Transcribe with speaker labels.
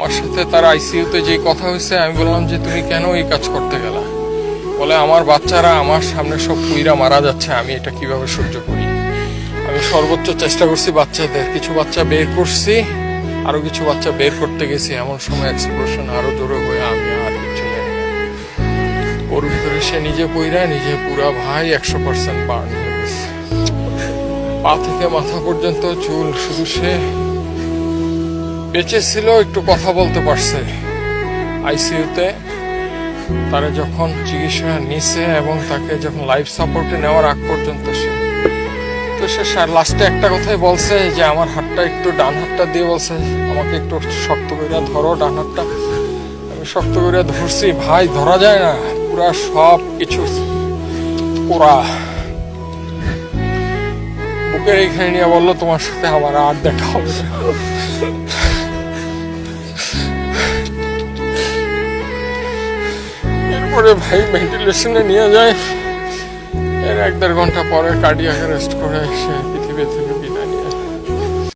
Speaker 1: আমার সাথে তার আইসিইউতে যে কথা হয়েছে, আমি বললাম যে তুমি কেন এই কাজ করতে গেলা? বলে আমার বাচ্চারা আমার সামনে সব পুইরা মারা যাচ্ছে, আমি এটা কিভাবে সহ্য করি। আমি সর্বোচ্চ চেষ্টা করছি বাচ্চাদের, কিছু বাচ্চা বের করছি, আরো কিছু বাচ্চা বের করতে গেছি, এমন সময় এক্সপ্লোশন আরো জোরে হয়ে আমি আর কিছু জানি না। ওর ভিতরে সে নিজে পইরা নিজে পুরা ভাই 100% বার্ন হয়ে গেছে, পা থেকে মাথা পর্যন্ত চুল। শুধু সে বেঁচে ছিল, একটু কথা বলতে পারছে আইসিইউতে। তারা যখন চিকিৎসা নিছে এবং তাকে যখন লাইফ সাপোর্টে নেওয়ার আগ পর্যন্ত সে লাস্টে একটা কথাই বলছে যে আমার হাতটা একটু, ডান হাতটা দিয়ে বলছে আমাকে একটু শক্ত করে ধরো ডান হাতটা। আমি শক্ত করে ধরছি, ভাই ধরা যায় না, পুরা সব কিছু পোড়া। বুকের এইখানে নিয়ে বললো তোমার সাথে আমার আর দেখা হবে না। এরপরে ভাই ভেন্টিলেশনে নিয়ে যায়, এর 1-1.5 ঘন্টা পরে কার্ডিয়াক অ্যারেস্ট করে সে পৃথিবী থেকে